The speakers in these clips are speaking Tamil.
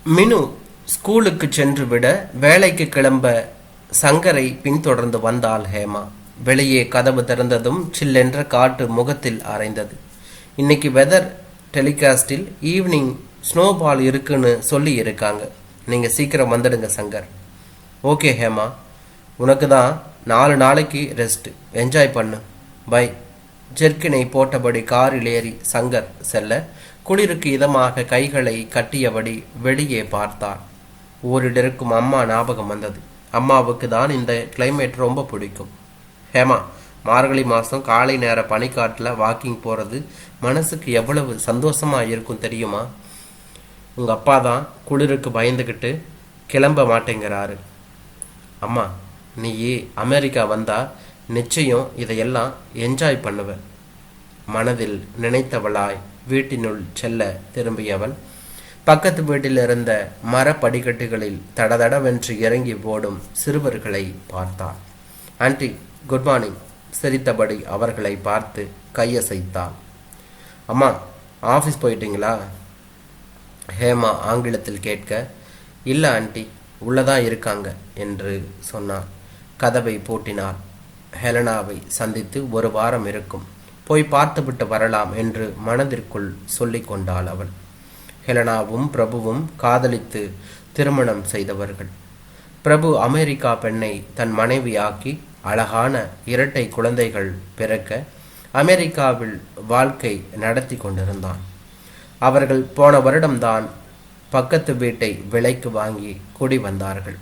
மினு ஸ்கூலுக்கு சென்று விட வேலைக்கு கிளம்ப சங்கரை பின்தொடர்ந்து வந்தாள் ஹேமா. வெளியே கதவு திறந்ததும் சில்லென்ற காற்று முகத்தில் அரைந்தது. இன்னைக்கு வெதர் டெலிகாஸ்டில் ஈவினிங் ஸ்னோபால் இருக்குன்னு சொல்லி இருக்காங்க. நீங்கள் சீக்கிரம் வந்துடுங்க சங்கர். ஓகே ஹேமா, உனக்கு தான் 4 நாளைக்கு ரெஸ்ட். என்ஜாய் பண்ணு. பை. ஜெர்க்கினை போட்டபடி காரில் ஏறி சங்கர் செல்ல குளிருக்கு இதமாக கைகளை கட்டியபடி வெளியே பார்த்தார். ஊரிலிருக்கும் அம்மா ஞாபகம் வந்தது. அம்மாவுக்கு தான் இந்த கிளைமேட் ரொம்ப பிடிக்கும். ஹேமா, மார்கழி மாதம் காலை நேர பனிக்காட்டில் வாக்கிங் போகிறது மனசுக்கு எவ்வளவு சந்தோஷமாக இருக்கும் தெரியுமா? உங்கள் அப்பா தான் குளிருக்கு பயந்துக்கிட்டு கிளம்ப மாட்டேங்கிறாரு. அம்மா, நீ அமெரிக்கா வந்தால் நிச்சயம் இதையெல்லாம் என்ஜாய் பண்ணுவ. மனதில் நினைத்தவளாய் வீட்டினுள் செல்ல திரும்பியவள் பக்கத்து வீட்டில் இருந்த மரப்படிக்கட்டுகளில் தடதடவென்று இறங்கி ஓடும் சிறுவர்களை பார்த்தாள். Aunty, good morning. சிரித்தபடி அவர்களை பார்த்து கையசைத்தாள். அம்மா, ஆஃபீஸ் போயிட்டீங்களா? ஹேமா ஆங்கிலத்தில் கேட்க, இல்லை ஆண்டி, உள்ளதான் இருக்காங்க என்று சொன்னார். கதவை பூட்டினார். ஹெலனாவை சந்தித்து 1 வாரம் இருக்கும், போய் பார்த்துவிட்டு வரலாம் என்று மனதிற்குள் சொல்லி கொண்டாள் அவள். ஹெலனாவும் பிரபுவும் காதலித்து திருமணம் செய்தவர்கள். பிரபு அமெரிக்கா பெண்ணை தன் மனைவியாக்கி அழகான 2 குழந்தைகள் பிறக்க அமெரிக்காவில் வாழ்க்கை நடத்தி கொண்டிருந்தான். அவர்கள் போன வருடம்தான் பக்கத்து வீட்டை விலைக்கு வாங்கி குடி வந்தார்கள்.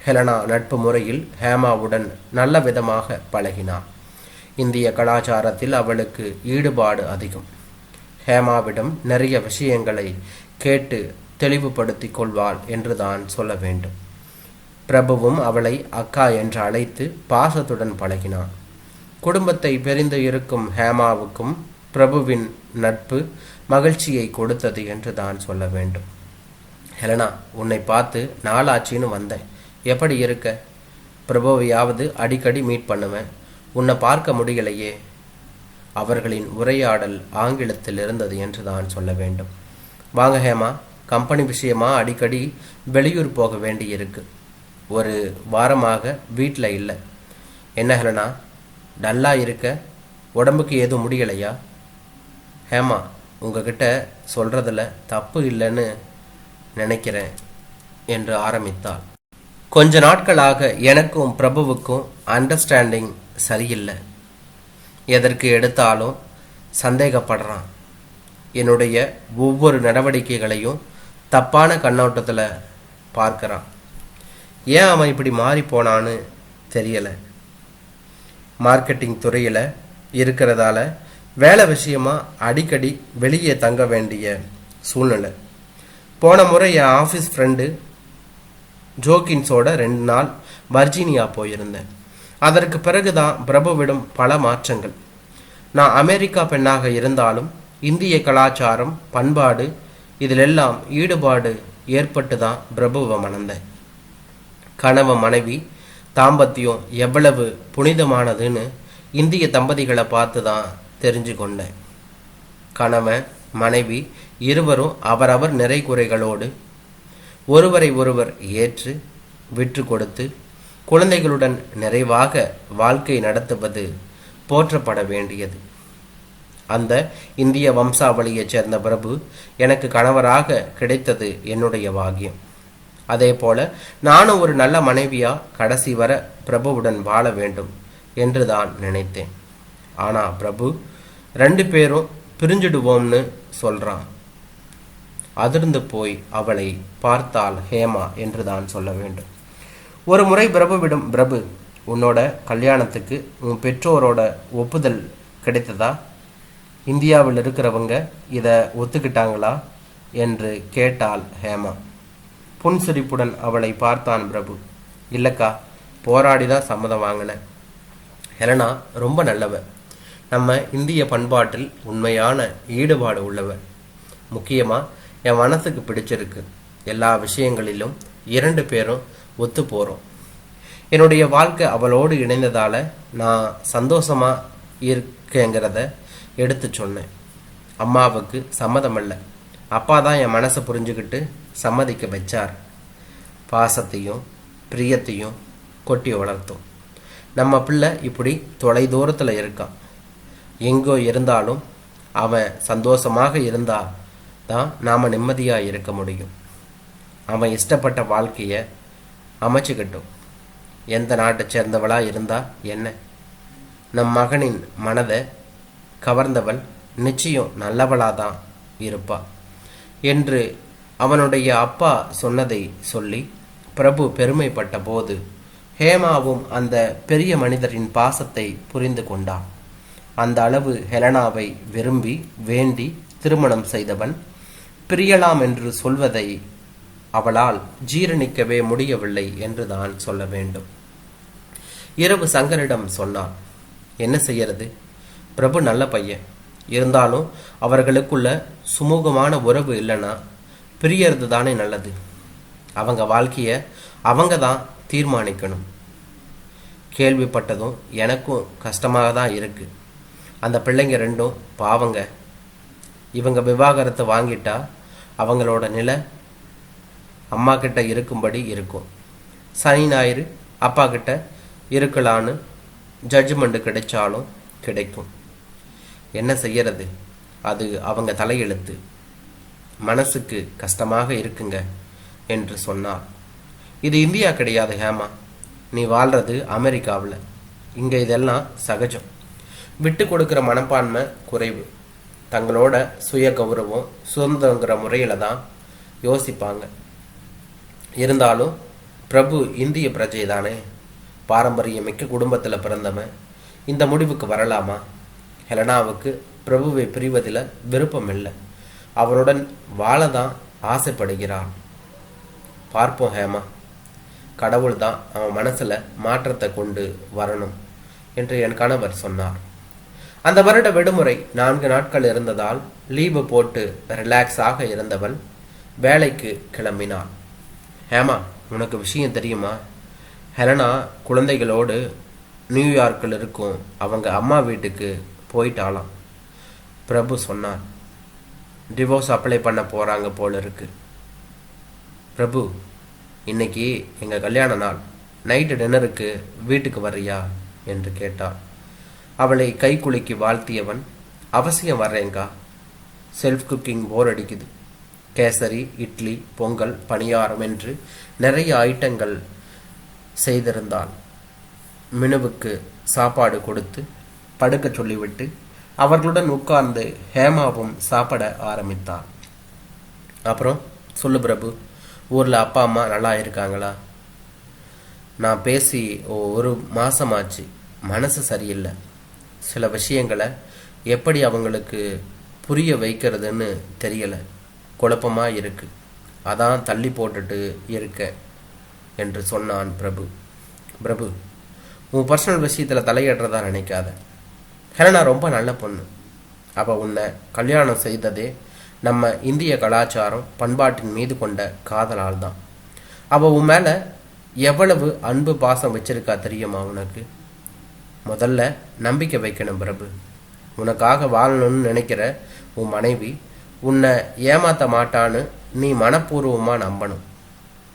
ஹெலனா நட்பு முறையில் ஹேமாவுடன் நல்ல விதமாக பழகினார். இந்திய கலாச்சாரத்தில் அவளுக்கு ஈடுபாடு அதிகம். ஹேமாவிடம் நிறைய விஷயங்களை கேட்டு தெளிவுபடுத்திக் கொள்வாள் என்று தான் சொல்ல வேண்டும். பிரபுவும் அவளை அக்கா என்று அழைத்து பாசத்துடன் பழகினான். குடும்பத்தை பிரிந்து இருக்கும் ஹேமாவுக்கும் பிரபுவின் நட்பு மகிழ்ச்சியை கொடுத்தது என்று தான் சொல்ல வேண்டும். ஹெலனா, உன்னை பார்த்து நாளாச்சின்னு வந்தேன். எப்படி இருக்க? பிரபுவையாவது அடிக்கடி மீட் பண்ணுவேன், உன்னை பார்க்க முடியலையே. அவர்களின் உரையாடல் ஆங்கிலத்தில் இருந்தது என்று தான் சொல்ல வேண்டும். வாங்க ஹேமா, கம்பெனி விஷயமா அடிக்கடி வெளியூர் போக வேண்டியிருக்கு. 1 வாரமாக வீட்டில் இல்லை. என்ன ஹெலனா, டல்லா இருக்க? உடம்புக்கு எதுவும் முடியலையா? ஹேமா, உங்ககிட்ட சொல்கிறதுல தப்பு இல்லைன்னு நினைக்கிறேன் என்று ஆரம்பித்தாள். கொஞ்ச நாட்களாக எனக்கும் பிரபுவுக்கும் அண்டர்ஸ்டாண்டிங் சரியில்லை. எதற்கு எடுத்தாலும் சந்தேகப்படுறான். என்னுடைய ஒவ்வொரு நடவடிக்கைகளையும் தப்பான கண்ணோட்டத்தில் பார்க்குறான். ஏன் அவன் இப்படி மாறி போனான்னு தெரியலை. மார்க்கெட்டிங் துறையில் இருக்கிறதால வேலை விஷயமா அடிக்கடி வெளியே தங்க வேண்டிய சூழ்நிலை. போன முறை என் ஆஃபீஸ் ஃப்ரெண்டு ஜோக்கின்ஸோட 2 நாள் வர்ஜீனியா போயிருந்தேன். அதற்கு பிறகுதான் பிரபுவிடம் பல மாற்றங்கள். நான் அமெரிக்கா பெண்ணாக இருந்தாலும் இந்திய கலாச்சாரம், பண்பாடு இதிலெல்லாம் ஈடுபாடு ஏற்பட்டு தான் பிரபுவை மணந்தேன். கணவன் மனைவி தாம்பத்தியம் எவ்வளவு புனிதமானதுன்னு இந்திய தம்பதிகளை பார்த்து தான் தெரிஞ்சு கொண்டேன். கணவன் மனைவி இருவரும் அவரவர் நிறை குறைகளோடு ஒருவரை ஒருவர் ஏற்று விற்று கொடுத்து குழந்தைகளுடன் நிறைவாக வாழ்க்கை நடத்துவது போற்றப்பட வேண்டியது. அந்த இந்திய வம்சாவளியைச் சேர்ந்த பிரபு எனக்கு கணவராக கிடைத்தது என்னுடைய பாக்கியம். அதே போல நானும் ஒரு நல்ல மனைவியா கடைசி வர பிரபுவுடன் வாழ வேண்டும் என்று தான் நினைத்தேன். ஆனால் பிரபு 2 பேரும் பிரிஞ்சிடுவோம்னு சொல்றான். அதிர்ந்து போய் அவளை பார்த்தால் ஹேமா என்று தான் சொல்ல வேண்டும். ஒரு முறை பிரபுவிடம், பிரபு, உன்னோட கல்யாணத்துக்கு உன் பெற்றோரோட ஒப்புதல் கிடைத்ததா? இந்தியாவில் இருக்கிறவங்க இதை ஒத்துக்கிட்டாங்களா என்று கேட்டாள் ஹேமா. புன்சிரிப்புடன் அவளை பார்த்தான் பிரபு. இல்லைக்கா, போராடி தான் சம்மதம் வாங்கினேன். ஹெலனா ரொம்ப நல்லவ. நம்ம இந்திய பண்பாட்டில் உண்மையான ஈடுபாடு உள்ளவ. முக்கியமாக என் மனசுக்கு பிடிச்சிருக்கு. எல்லா விஷயங்களிலும் 2 பேரும் ஒத்து போகிறோம். என்னுடைய வாழ்க்கை அவளோடு இணைந்ததால் நான் சந்தோஷமாக இருக்கேங்கிறத எடுத்து சொன்னேன். அம்மாவுக்கு சம்மதமல்ல. அப்பா தான் என் மனசை புரிஞ்சுக்கிட்டு சம்மதிக்க வச்சார். பாசத்தையும் பிரியத்தையும் கொட்டி வளர்த்தோம். நம்ம பிள்ளை இப்படி தொலை தூரத்தில் இருக்கான். எங்கோ இருந்தாலும் அவன் சந்தோஷமாக இருந்தா தான் நாம் நிம்மதியாக இருக்க முடியும். அவன் இஷ்டப்பட்ட வாழ்க்கையை அமைச்சுக்கிட்டோம். எந்த நாட்டை சேர்ந்தவளாக இருந்தா என்ன? நம் மகனின் மனதை கவர்ந்தவள் நிச்சயம் நல்லவளாக தான் இருப்பா என்று அவனுடைய அப்பா சொன்னதை சொல்லி பிரபு பெருமைப்பட்ட போது ஹேமாவும் அந்த பெரிய மனிதரின் பாசத்தை புரிந்து கொண்டான். அந்த அளவு ஹெலனாவை விரும்பி வேண்டி திருமணம் செய்தவன் பிரியலாம் என்று சொல்வதை அவளால் ஜீரணிக்கவே முடியவில்லை என்றுதான் சொல்ல வேண்டும். இரவு சங்கரிடம் சொன்னான், என்ன செய்யறது? பிரபு நல்ல பையன், இருந்தாலும் அவர்களுக்குள்ள சுமூகமான உறவு இல்லைன்னா பிரியறது தானே நல்லது. அவங்க வாழ்க்கையை அவங்க தான் தீர்மானிக்கணும். கேள்விப்பட்டதும் எனக்கும் கஷ்டமாக தான் இருக்கு. அந்த பிள்ளைங்க ரெண்டும் பாவங்க. இவங்க விவாகரத்தை வாங்கிட்டா அவங்களோட நிலை அம்மா கிட்ட இருக்கும்படி இருக்கும். சனி ஞாயிறு அப்பா கிட்ட இருக்கலான்னு ஜட்ஜ்மெண்ட் கிடைச்சாலும் கிடைக்கும். என்ன செய்யறது? அது அவங்க தலையெழுத்து. மனசுக்கு கஷ்டமாக இருக்குங்க என்று சொன்னார். இது இந்தியா கிடையாது ஹேமா. நீ வாழ்றது அமெரிக்காவில். இங்கே இதெல்லாம் சகஜம். விட்டு கொடுக்குற மனப்பான்மை குறைவு. தங்களோட சுய கௌரவம் சுதந்திரங்கிற முறையில் தான் யோசிப்பாங்க. இருந்தாலும் பிரபு இந்திய பிரஜை தானே, பாரம்பரியமிக்க குடும்பத்தில் பிறந்தவன். இந்த முடிவுக்கு வரலாமா? ஹெலனாவுக்கு பிரபுவை பிரிவதில் விருப்பம் இல்லை. அவருடன் வாழ தான் ஆசைப்படுகிறான். பார்ப்போம் ஹேமா, கடவுள் தான் அவன் மனசில் மாற்றத்தை கொண்டு வரணும் என்று என் கணவர் சொன்னார். அந்த வருட விடுமுறை 4 நாட்கள் இருந்ததால் லீவு போட்டு ரிலாக்ஸாக இருந்தவள் வேலைக்கு கிளம்பினாள். ஹேமா, உனக்கு விஷயம் தெரியுமா? ஹெலனா குழந்தைகளோடு நியூயார்க்கில் இருக்கும் அவங்க அம்மா வீட்டுக்கு போயிட்டாலாம். பிரபு சொன்னார். டிவோர்ஸ் அப்ளை பண்ண போகிறாங்க போல இருக்கு. பிரபு, இன்னைக்கு எங்கள் கல்யாண நாள். நைட்டு டின்னருக்கு வீட்டுக்கு வர்றியா என்று கேட்டாள். அவளை கை குலுக்கி வாழ்த்தியவன், அவசியம் வர்றேங்கா. செல்ஃப் குக்கிங் போர் அடிக்குது. கேசரி, இட்லி, பொங்கல், பணியாரம் என்று நிறைய ஐட்டங்கள் செய்திருந்தாள். மினுவுக்கு சாப்பாடு கொடுத்து படுக்க சொல்லிவிட்டு அவர்களுடன் உட்கார்ந்து ஹேமாவும் சாப்பிட ஆரம்பித்தாள். அப்புறம் சொல்லு பிரபு, ஊரில் அப்பா அம்மா நல்லா இருக்காங்களா? நான் பேசி 1 மாதமாச்சு. மனசு சரியில்லை. சில விஷயங்களை எப்படி அவங்களுக்கு புரிய வைக்கிறதுன்னு தெரியலை. குழப்பமாக இருக்கு. அதான் தள்ளி போட்டுட்டு இருக்க என்று சொன்னான் பிரபு. பிரபு, உன் பர்சனல் விஷயத்தில் தலையிடுறதா நினைக்காத. ஹெலனா ரொம்ப நல்ல பொண்ணு. அவள் உன்னை கல்யாணம் செய்ததே நம்ம இந்திய கலாச்சாரம் பண்பாட்டின் மீது கொண்ட காதலால் தான். அவள் உன் மேலே எவ்வளவு அன்பு பாசம் வச்சிருக்கா தெரியுமா உனக்கு? முதல்ல நம்பிக்கை வைக்கணும் பிரபு. உனக்காக வாழணும்னு நினைக்கிற உன் மனைவி உன்னை ஏமாற்ற மாட்டான்னு நீ மனப்பூர்வமாக நம்பணும்.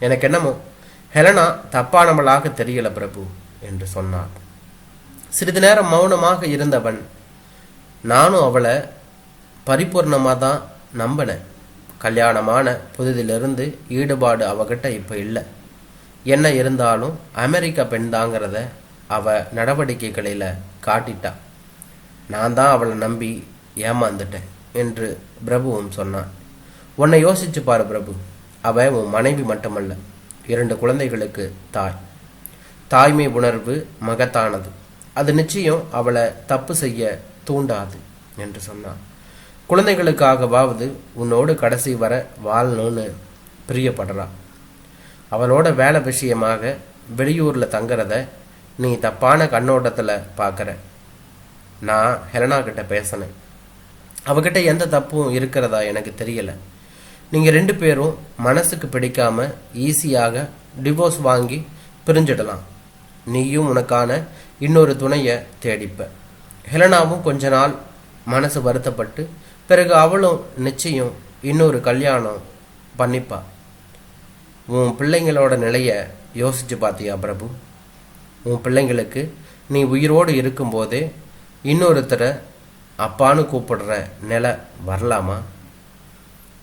எனக்கு என்னமோ ஹெலனா தப்பானவளாக தெரியல பிரபு என்று சொன்னார். சிறிது நேரம் மௌனமாக இருந்தவன், நானும் அவளை பரிபூர்ணமாக தான் நம்பினேன். கல்யாணமான புதிதிலிருந்து ஈடுபாடு அவகிட்ட இப்போ இல்லை. என்ன இருந்தாலும் அமெரிக்கா பெண் தாங்கிறத அவ நடவடிக்கைகளில் காட்டிட்டா. நான் தான் அவளை நம்பி ஏமாந்துட்டேன் என்று பிரபுவும் சொன்னான். உன்னை யோசிச்சு பாரு பிரபு. அவ உன் மனைவி மட்டுமல்ல, 2 குழந்தைகளுக்கு தாய். தாய்மை உணர்வு மகத்தானது. அது நிச்சயம் அவளை தப்பு செய்ய தூண்டாது என்று சொன்னான். குழந்தைகளுக்காகவாவது உன்னோடு கடைசி வர வாழணும்னு பிரியப்படுறா. அவளோட வேலை விஷயமாக வெளியூரில் தங்குறத நீ தப்பான கண்ணோட்டத்தில் பார்க்குற. நான் ஹெலனா கிட்ட பேசினேன். அவகிட்ட எந்த தப்பும் இருக்கிறதா எனக்கு தெரியலை. நீங்கள் 2 பேரும் மனசுக்கு பிடிக்காம ஈஸியாக டிவோர்ஸ் வாங்கி பிரிஞ்சிடலாம். நீயும் உனக்கான இன்னொரு துணையை தேடிப்ப. ஹெலனாவும் கொஞ்ச நாள் மனசு வருத்தப்பட்டு பிறகு அவளும் நிச்சயம் இன்னொரு கல்யாணம் பண்ணிப்பா. உன் பிள்ளைங்களோட நிலையை யோசிச்சு பார்த்தியா பிரபு? உன் பிள்ளைங்களுக்கு நீ உயிரோடு இருக்கும்போதே இன்னொருத்தரை அப்பான்னு கூப்பிடுற நிலை வரலாமா?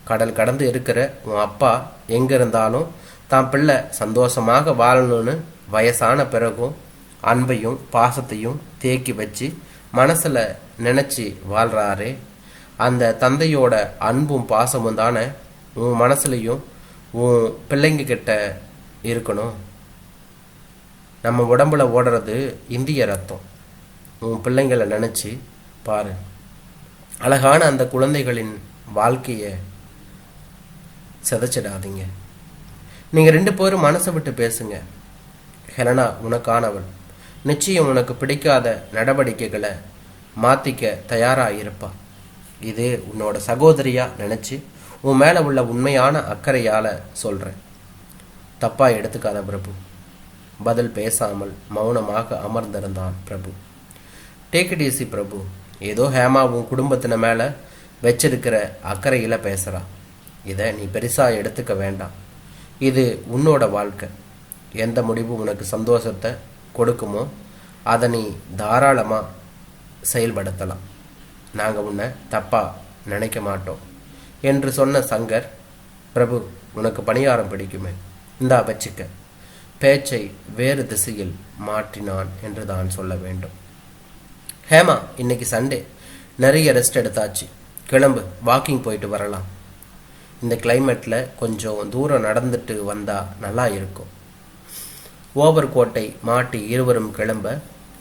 கடல் கடந்து இருக்கிற உன் அப்பா எங்கே இருந்தாலும் தான் பிள்ளை சந்தோஷமாக வாழணும்னு வயசான பிறகும் அன்பையும் பாசத்தையும் தேக்கி வச்சு மனசில் நினச்சி வாழ்கிறாரே, அந்த தந்தையோட அன்பும் பாசமும் தானே உன் மனசுலையும் உன் பிள்ளைங்க கிட்ட இருக்கணும். நம்ம உடம்புல ஓடுறது இந்திய ரத்தம். உன் பிள்ளைங்களை நினச்சி பாரு. அழகான அந்த குழந்தைகளின் வாழ்க்கையை சிதைச்சிடாதீங்க. நீங்கள் 2 பேரும் மனசை விட்டு பேசுங்க. ஹெலனா உனக்கானவள். நிச்சயம் உனக்கு பிடிக்காத நடவடிக்கைகளை மாற்றிக்க தயாராக இருப்பா. இது உன்னோட சகோதரியாக நினச்சி உன் மேலே உள்ள உண்மையான அக்கறையால் சொல்கிறேன். தப்பாக எடுத்துக்காத பிரபு. பதில் பேசாமல் மௌனமாக அமர்ந்திருந்தான் பிரபு. டேக் இட் ஈஸி பிரபு. ஏதோ ஹேமா உன் குடும்பத்தின மேலே வச்சிருக்கிற அக்கறையில் பேசுகிறா. இதை நீ பெருசாக எடுத்துக்க வேண்டாம். இது உன்னோட வாழ்க்கை. எந்த முடிவு உனக்கு சந்தோஷத்தை கொடுக்குமோ அதை நீ தாராளமாக செயல்படுத்தலாம். நாங்கள் உன்னை தப்பாக நினைக்க மாட்டோம் என்று சொன்ன சங்கர், பிரபு உனக்கு பணியாரம் பிடிக்குமே, இந்தா வச்சுக்க. பேச்சை வேறு திசையில் மாற்றினான் என்று தான் சொல்ல வேண்டும். ஹேமா, இன்னைக்கு சண்டே, நிறைய ரெஸ்ட் எடுத்தாச்சு. கிளம்பு, வாக்கிங் போயிட்டு வரலாம். இந்த கிளைமேட்டில் கொஞ்சம் தூரம் நடந்துட்டு வந்தால் நல்லா இருக்கும். ஓவர் கோட்டை மாட்டி இருவரும் கிளம்ப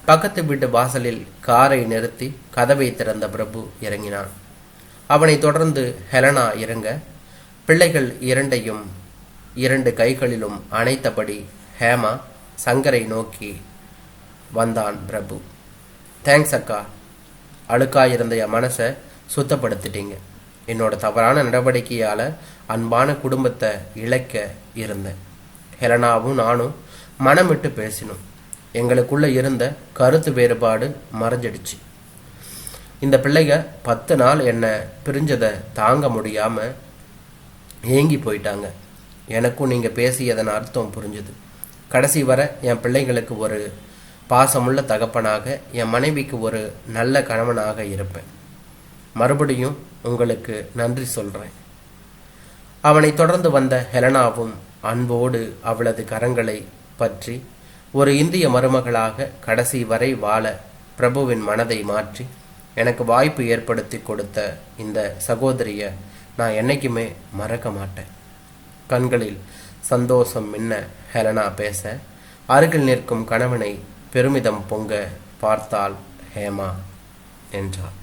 பக்கத்து வீட்டு வாசலில் காரை நிறுத்தி கதவை திறந்த பிரபு இறங்கினான். அவனை தொடர்ந்து ஹெலனா இறங்க பிள்ளைகள் இரண்டையும் 2 கைகளிலும் அணைத்தபடி ஹேமா சங்கரை நோக்கி வந்தான் பிரபு. தேங்க்ஸ் அக்கா, அழுக்காயிருந்த என் மனசை சுத்தப்படுத்திட்டீங்க. என்னோட தவறான நடவடிக்கையால் அன்பான குடும்பத்தை இழக்க இருந்தேன். ஹெலனாவும் நானும் மனம் விட்டு பேசினோம். எங்களுக்குள்ளே இருந்த கருத்து வேறுபாடு மறைஞ்சிடுச்சு. இந்த பிள்ளைங்க 10 நாள் என்னை பிரிஞ்சதை தாங்க முடியாமல் ஏங்கி போயிட்டாங்க. எனக்கும் நீங்கள் பேசியதன் அர்த்தம் புரிஞ்சுது. கடைசி வரை என் பிள்ளைங்களுக்கு ஒரு பாசமுள்ள தகப்பனாக, என் மனைவிக்கு ஒரு நல்ல கணவனாக இருப்பேன். மறுபடியும் உங்களுக்கு நன்றி சொல்கிறேன். அவனை தொடர்ந்து வந்த ஹெலனாவும் அன்போடு அவளது கரங்களை பற்றி ஒரு இந்திய மருமகளாக கடைசி வரை வாழ பிரபுவின் மனதை மாற்றி எனக்கு வாய்ப்பு ஏற்படுத்தி கொடுத்த இந்த சகோதரியை நான் என்னைக்குமே மறக்க மாட்டேன். கண்களில் சந்தோஷம் மின்ன ஹெலனா பேச, அருகில் நிற்கும் கணவனை பெருமிதம் பொங்க பார்த்தாள் ஹேமா என்றார்.